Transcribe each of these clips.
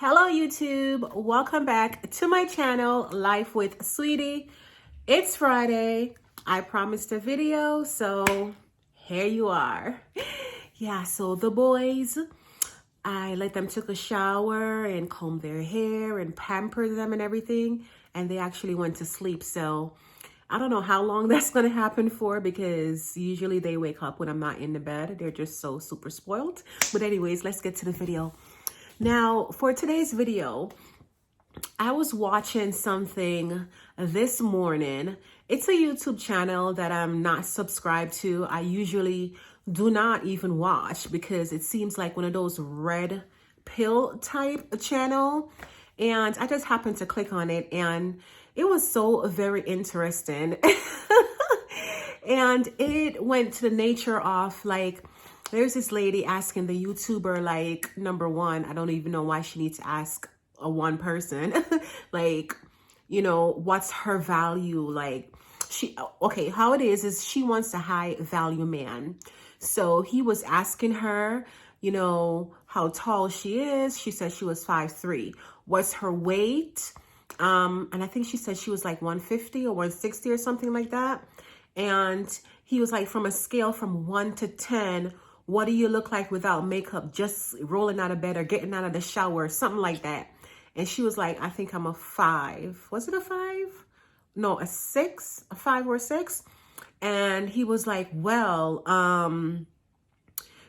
Hello YouTube, welcome back to my channel, Life with Sweetie. It's Friday. I promised a video, so here you are. Yeah, so the boys, I let them take a shower and comb their hair and pamper them and everything, and they actually went to sleep. So I don't know how long that's going to happen for, because usually they wake up when I'm not in the bed. They're just so super spoiled. But anyways, let's get to the video. Now, for today's video, I was watching something this morning. It's a YouTube channel that I'm not subscribed to. I usually do not even watch because it seems like one of those red pill type channel. And I just happened to click on it and it was so very interesting. And it went to the nature of like, there's this lady asking the YouTuber, like, number one, I don't even know why she needs to ask a one person, like, you know, what's her value? Like, okay, how it is she wants a high value man. So he was asking her, you know, how tall she is. She said she was 5'3". What's her weight? And I think she said she was like 150 or 160 or something like that. And he was like, from a scale from 1 to 10, what do you look like without makeup, just rolling out of bed or getting out of the shower, something like that. And she was like, I think I'm a 5. Was it a 5? No, a 6, a 5 or a 6. And he was like, well,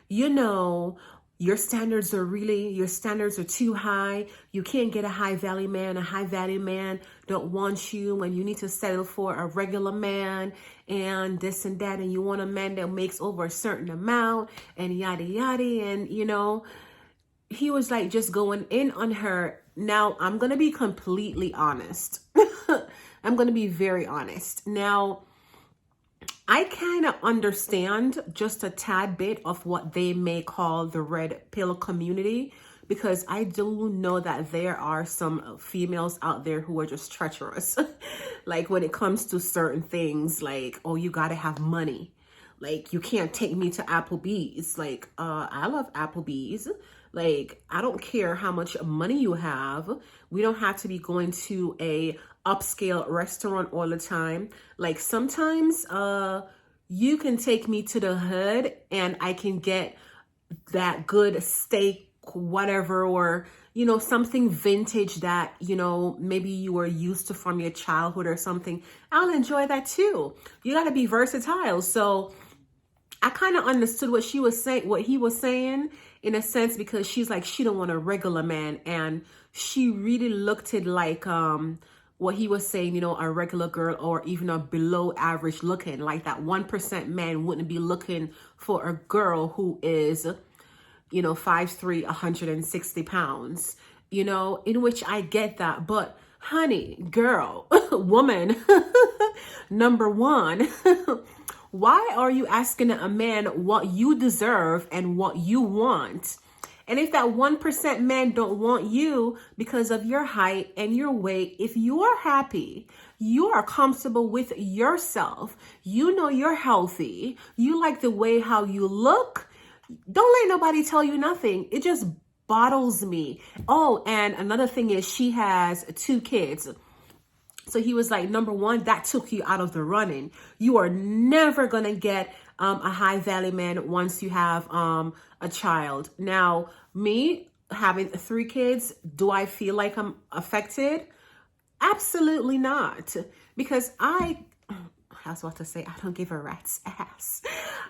you know, your standards are too high. You can't get a high value man. A high value man don't want you when you need to settle for a regular man and this and that. And you want a man that makes over a certain amount and yada, yada. And, you know, he was like just going in on her. Now, I'm going to be completely honest. I'm going to be very honest. Now, I kind of understand just a tad bit of what they may call the red pill community, because I do know that there are some females out there who are just treacherous. Like when it comes to certain things, like, oh, you got to have money. Like, you can't take me to Applebee's. Like, I love Applebee's. Like, I don't care how much money you have. We don't have to be going to a upscale restaurant all the time. Like, sometimes you can take me to the hood and I can get that good steak, whatever, or, you know, something vintage that, you know, maybe you were used to from your childhood or something. I'll enjoy that too. You got to be versatile. So I kind of understood what she was saying, what he was saying, in a sense, because she's like, she don't want a regular man. And she really looked at like what he was saying, you know, a regular girl or even a below average looking, like that 1% man wouldn't be looking for a girl who is, you know, 5'3", 160 pounds, you know, in which I get that. But honey, girl, woman, number one, why are you asking a man what you deserve and what you want? And if that 1% man don't want you because of your height and your weight, if you are happy, you are comfortable with yourself, you know you're healthy, you like the way how you look, don't let nobody tell you nothing. It just bothers me. Oh, and another thing is she has 2 kids. So he was like, number one, that took you out of the running. You are never going to get a high value man once you have a child. Now, me having 3 kids, do I feel like I'm affected? Absolutely not. Because I was about to say, I don't give a rat's ass.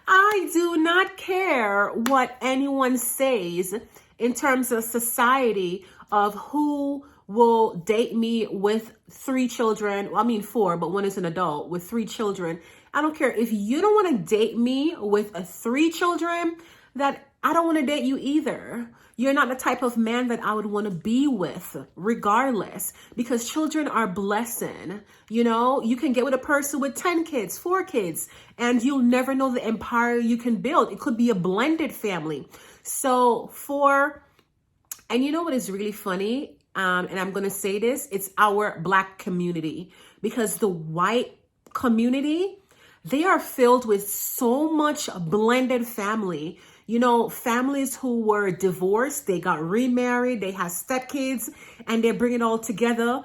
I do not care what anyone says in terms of society of who will date me with 3 children. Well, I mean 4, but one is an adult with 3 children. I don't care. If you don't want to date me with 3 children, that I don't want to date you either. You're not the type of man that I would want to be with, regardless, because children are blessing. You know, you can get with a person with 10 kids, 4 kids, and you'll never know the empire you can build. It could be a blended family. So and you know what is really funny? And I'm going to say this, it's our Black community, because the white community, they are filled with so much blended family. You know, families who were divorced, they got remarried, they had stepkids, and they bring it all together.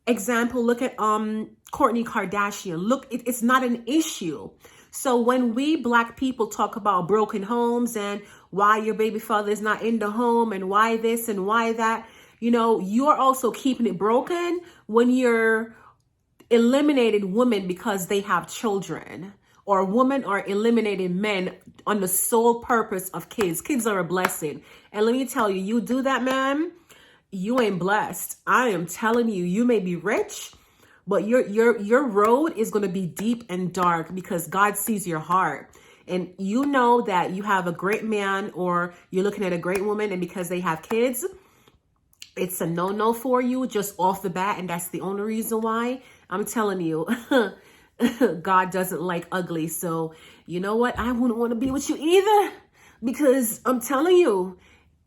Example, look at Kourtney Kardashian. Look, it's not an issue. So when we Black people talk about broken homes and why your baby father is not in the home and why this and why that, you know, you're also keeping it broken when you're eliminating women because they have children, or women are eliminating men on the sole purpose of kids. Kids are a blessing. And let me tell you, you do that, man, you ain't blessed. I am telling you, you may be rich, but your road is going to be deep and dark because God sees your heart. And you know that you have a great man or you're looking at a great woman, and because they have kids, it's a no-no for you just off the bat. And that's the only reason why. I'm telling you, God doesn't like ugly. So you know what? I wouldn't want to be with you either, because I'm telling you,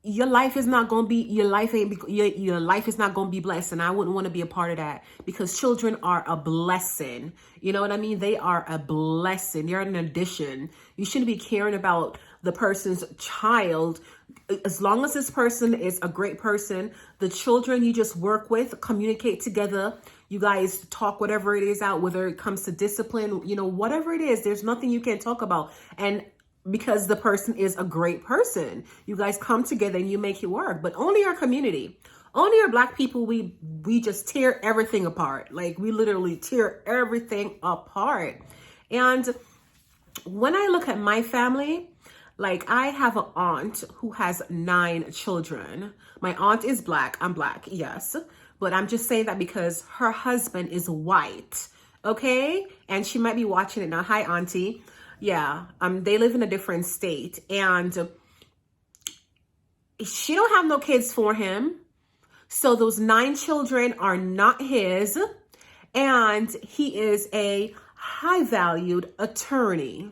your life is not going to be, your life is not going to be blessed. And I wouldn't want to be a part of that, because children are a blessing. You know what I mean? They are a blessing. They're an addition. You shouldn't be caring about the person's child. As long as this person is a great person, the children you just work with, communicate together. You guys talk whatever it is out, whether it comes to discipline, you know, whatever it is, there's nothing you can't talk about. And because the person is a great person, you guys come together and you make it work. But only our community, only our Black people, we just tear everything apart. Like, we literally tear everything apart. And when I look at my family, like, I have an aunt who has 9 children. My aunt is Black. I'm Black, yes. But I'm just saying that because her husband is white, okay? And she might be watching it now. Hi, Auntie. Yeah, they live in a different state. And she don't have no kids for him. So those 9 children are not his. And he is a high-valued attorney,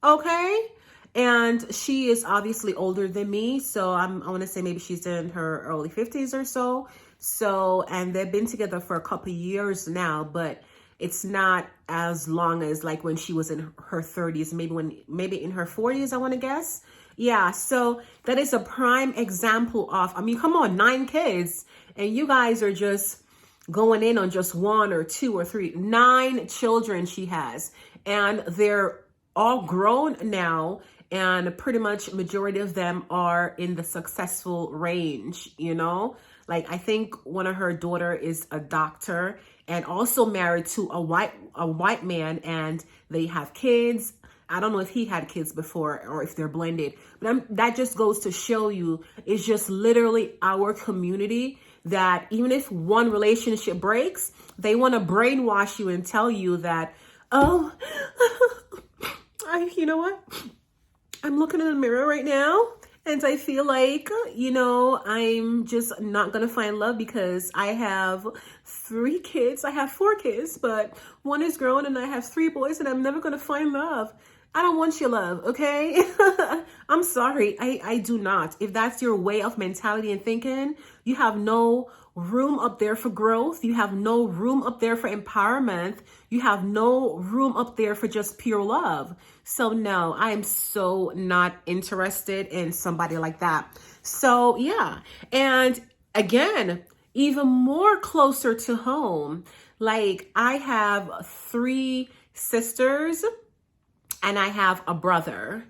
okay? And she is obviously older than me. So I want to say maybe she's in her early 50s or so. So, and they've been together for a couple of years now, but it's not as long as like when she was in her 30s, maybe in her 40s, I want to guess. Yeah. So that is a prime example of, I mean, come on, 9 kids, and you guys are just going in on just 1 or 2 or 3, 9 children she has, and they're all grown now. And pretty much majority of them are in the successful range, you know? Like, I think one of her daughter is a doctor and also married to a white man, and they have kids. I don't know if he had kids before or if they're blended, but that just goes to show you, it's just literally our community that even if one relationship breaks, they want to brainwash you and tell you that, oh, you know what? I'm looking in the mirror right now and I feel like, you know, I'm just not going to find love because I have 3 kids. I have 4 kids, but 1 is grown and I have 3 boys and I'm never going to find love. I don't want your love, okay? I'm sorry. I do not. If that's your way of mentality and thinking, you have no room up there for growth. You have no room up there for empowerment. You have no room up there for just pure love. So no, I am so not interested in somebody like that. So yeah. And again, even more closer to home, like I have 3 sisters and I have a brother,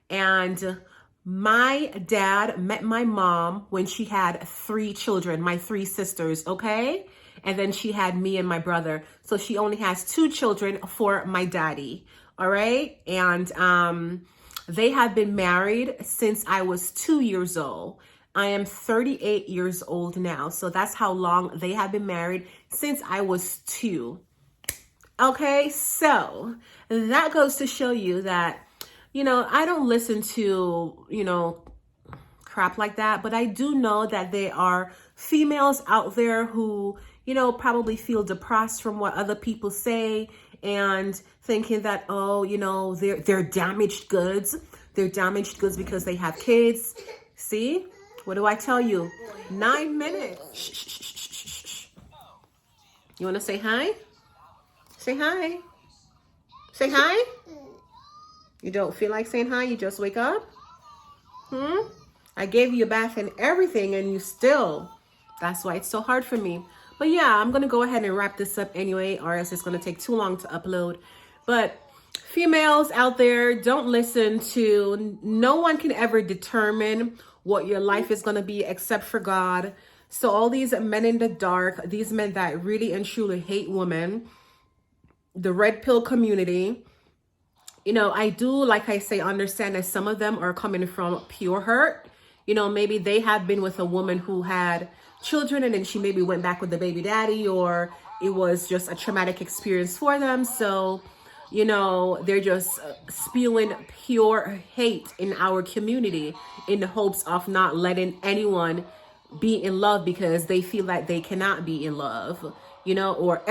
and my dad met my mom when she had 3 children, my 3 sisters, okay? And then she had me and my brother. So she only has 2 children for my daddy, all right? And they have been married since I was 2 years old. I am 38 years old now. So that's how long they have been married, since I was 2. Okay, so that goes to show you that, you know, I don't listen to, you know, crap like that, but I do know that there are females out there who, you know, probably feel depressed from what other people say and thinking that, oh, you know, they're damaged goods. They're damaged goods because they have kids. See? What do I tell you? 9 minutes. Shh, shh, shh, shh, shh, shh. You want to say hi? Say hi. Say hi. You don't feel like saying hi? You just wake up? I gave you a bath and everything, and you still, that's why it's so hard for me. But yeah, I'm going to go ahead and wrap this up anyway, or else it's going to take too long to upload. But females out there, don't listen to, no one can ever determine what your life is going to be except for God. So all these men in the dark, these men that really and truly hate women, the red pill community, you know, I do, like I say, understand that some of them are coming from pure hurt. You know, maybe they have been with a woman who had children and then she maybe went back with the baby daddy, or it was just a traumatic experience for them. So, you know, they're just spewing pure hate in our community in the hopes of not letting anyone be in love because they feel like they cannot be in love, you know, or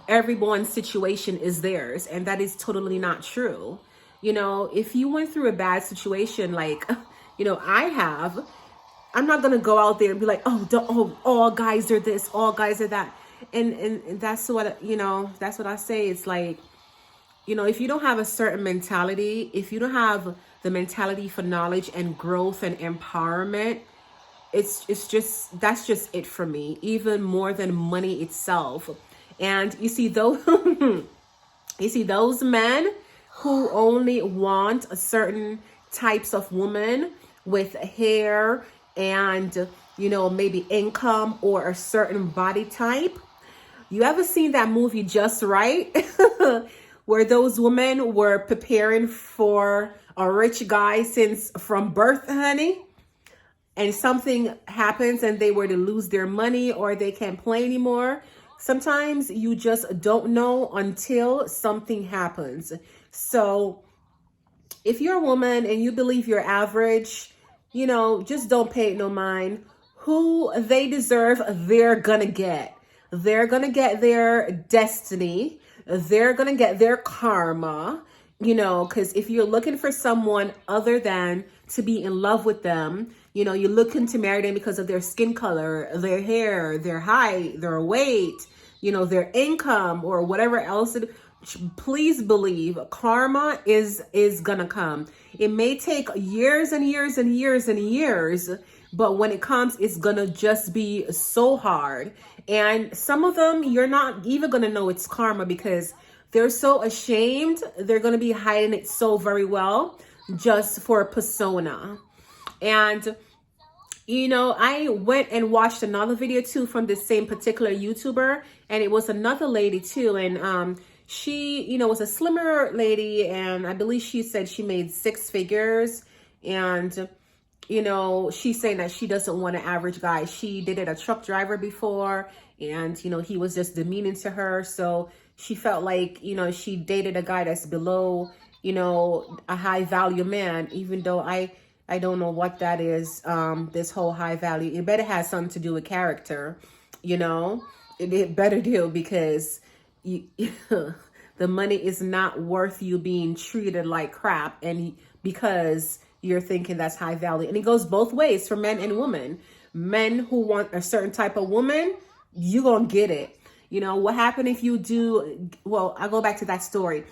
everyone's situation is theirs, and that is totally not true. You know, if you went through a bad situation, like, you know, I have, I'm not gonna go out there and be like, oh, all guys are this, all guys are that, and that's what, you know, that's what I say. It's like, you know, if you don't have a certain mentality, if you don't have the mentality for knowledge and growth and empowerment, it's just, that's just it for me, even more than money itself. And you see those you see those men who only want a certain types of woman with hair and, you know, maybe income or a certain body type. You ever seen that movie Just Right? Where those women were preparing for a rich guy since from birth, honey, and something happens and they were to lose their money or they can't play anymore. Sometimes you just don't know until something happens. So if you're a woman and you believe you're average, you know, just don't pay it no mind. Who they deserve, they're gonna get. They're gonna get their destiny. They're gonna get their karma, you know, because if you're looking for someone other than to be in love with them, you know, you're looking to marry them because of their skin color, their hair, their height, their weight, you know, their income or whatever else. Please believe karma is gonna come. It may take years and years and years and years, but when it comes, it's gonna just be so hard. And some of them, you're not even gonna know it's karma because they're so ashamed. They're gonna be hiding it so very well just for a persona. And you know, I went and watched another video too from this same particular YouTuber, and it was another lady too. And she, you know, was a slimmer lady, and I believe she said she made 6 figures. And, you know, she's saying that she doesn't want an average guy. She dated a truck driver before, and, you know, he was just demeaning to her. So she felt like, you know, she dated a guy that's below, you know, a high value man, even though I don't know what that is, this whole high value. It better have something to do with character, you know. It better do, because you, the money is not worth you being treated like crap, and because you're thinking that's high value. And it goes both ways for men and women. Men who want a certain type of woman, you gonna get it. You know, what happened if you do, well, I'll go back to that story.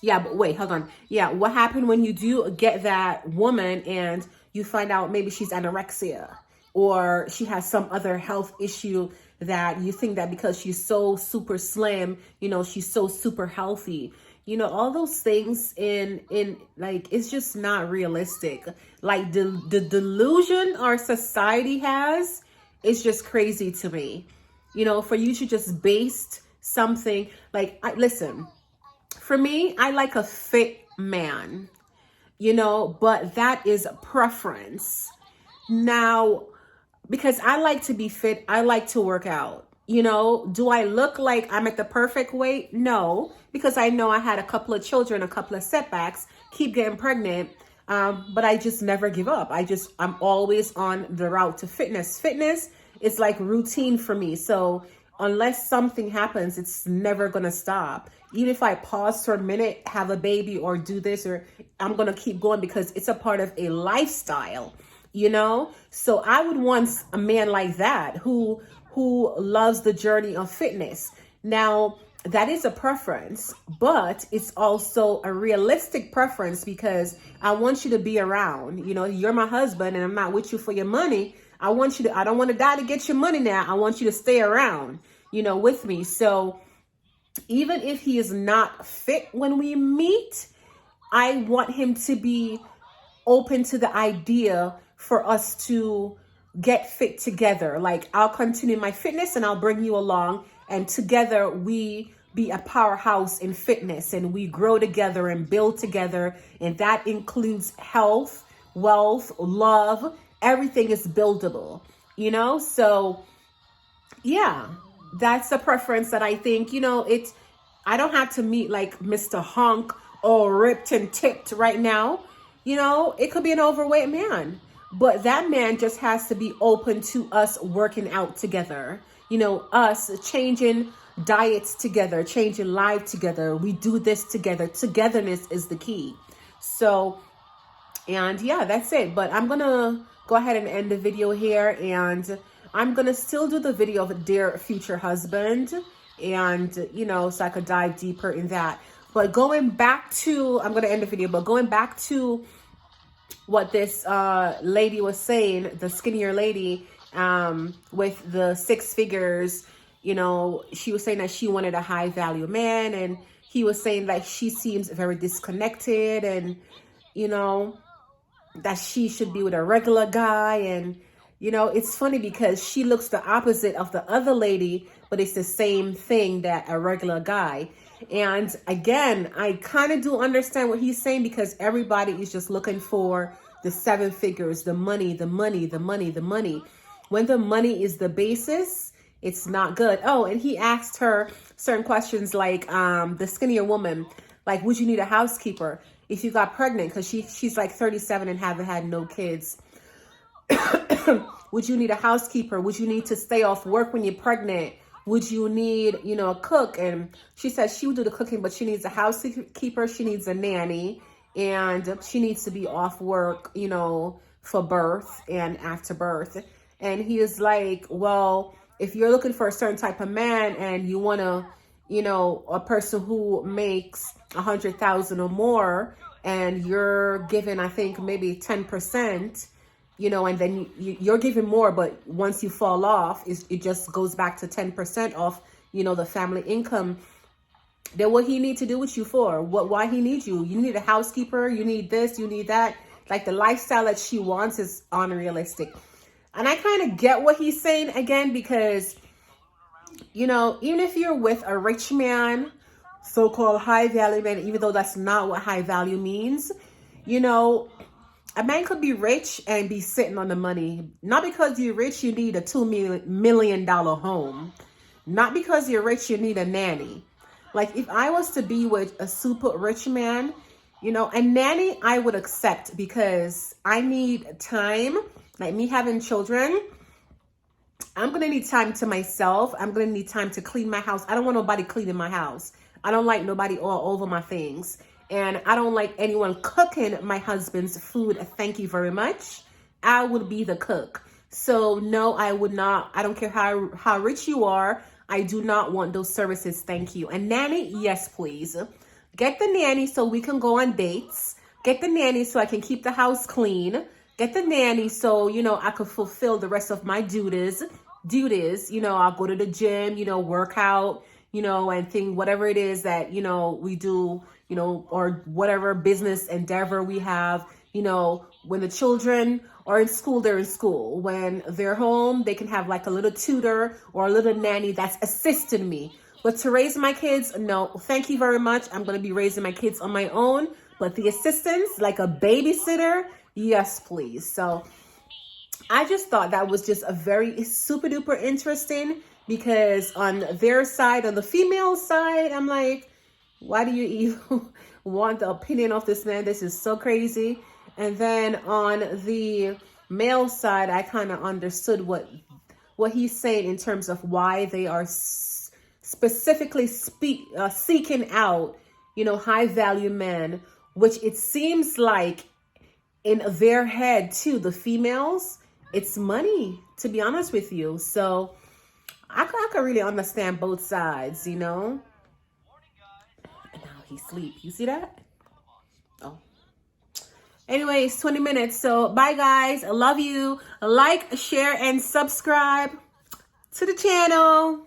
Yeah, but wait, hold on. Yeah, what happened when you do get that woman and you find out maybe she's anorexia or she has some other health issue that you think that because she's so super slim, you know, she's so super healthy. You know, all those things in like, it's just not realistic. Like the delusion our society has is just crazy to me. You know, for you to just base something like, listen, for me, I like a fit man, you know, but that is a preference. Now, because I like to be fit, I like to work out. You know, do I look like I'm at the perfect weight? No, because I know I had a couple of children, a couple of setbacks, keep getting pregnant, but I just never give up. I'm always on the route to fitness. Fitness is like routine for me. So unless something happens, it's never going to stop. Even if I pause for a minute, have a baby or do this, or I'm going to keep going because it's a part of a lifestyle, you know? So I would want a man like that who loves the journey of fitness. Now, that is a preference, but it's also a realistic preference because I want you to be around. You know, you're my husband and I'm not with you for your money. I don't want to die to get your money now. I want you to stay around, you know, with me. So even if he is not fit when we meet, I want him to be open to the idea for us to get fit together. Like, I'll continue my fitness and I'll bring you along, and together we be a powerhouse in fitness and we grow together and build together. And that includes health, wealth, love. Everything is buildable, you know? So yeah, that's a preference that I think, you know, I don't have to meet like Mr. Hunk or ripped and tipped right now. You know, it could be an overweight man, but that man just has to be open to us working out together. You know, us changing diets together, changing life together. We do this together. Togetherness is the key. So, and yeah, that's it. But I'm going to go ahead and end the video here, and I'm going to still do the video of Dear Future Husband, and, you know, so I could dive deeper in that. But going back to, I'm going to end the video, but going back to what this lady was saying, the skinnier lady with the 6 figures, you know, she was saying that she wanted a high value man, and he was saying that she seems very disconnected, and, you know, that she should be with a regular guy. And, you know, it's funny because she looks the opposite of the other lady, but it's the same thing, that a regular guy. And again, I kind of do understand what he's saying, because everybody is just looking for the 7 figures, the money, the money, the money, the money. When the money is the basis, it's not good. Oh, and he asked her certain questions like the skinnier woman, like, would you need a housekeeper if you got pregnant? Because she's like 37 and haven't had no kids. Would you need a housekeeper? Would you need to stay off work when you're pregnant? Would you need, you know, a cook? And she said she would do the cooking, but she needs a housekeeper. She needs a nanny, and she needs to be off work, you know, for birth and after birth. And he is like, well, if you're looking for a certain type of man and you want to, you know, a person who makes 100,000 or more, and you're giving, I think, maybe 10%, you know, and then you're giving more, but once you fall off, it just goes back to 10% off, you know, the family income. Then what he need to do with you for? Why he needs you? You need a housekeeper, you need this, you need that. Like, the lifestyle that she wants is unrealistic. And I kind of get what he's saying again, because, you know, even if you're with a rich man, so-called high value man, even though that's not what high value means, you know, a man could be rich and be sitting on the money. Not because you're rich, you need a $2 million home. Not because you're rich, you need a nanny. Like, if I was to be with a super rich man, you know, a nanny I would accept, because I need time. Like me having children, I'm going to need time to myself. I'm going to need time to clean my house. I don't want nobody cleaning my house. I don't like nobody all over my things. And I don't like anyone cooking my husband's food. Thank you very much. I would be the cook. So no, I would not. I don't care how rich you are. I do not want those services. Thank you. And nanny, yes, please. Get the nanny so we can go on dates. Get the nanny so I can keep the house clean. Get the nanny so, you know, I could fulfill the rest of my duties. You know, I'll go to the gym, you know, work out, you know, and think whatever it is that, you know, we do, you know, or whatever business endeavor we have. You know, when the children are in school, they're in school. When they're home, they can have like a little tutor or a little nanny that's assisting me. But to raise my kids, no, thank you very much. I'm going to be raising my kids on my own. But the assistance, like a babysitter, yes, please. So I just thought that was just a very super duper interesting, because on their side, on the female side, I'm like, why do you even want the opinion of this man? This is so crazy. And then on the male side, I kind of understood what he's saying in terms of why they are specifically seeking out, you know, high value men, which it seems like in their head too, the females, it's money, to be honest with you. So I could really understand both sides, you know. he sleep. You see that? Oh. Anyways, 20 minutes. So bye guys. I love you. Like, share, and subscribe to the channel.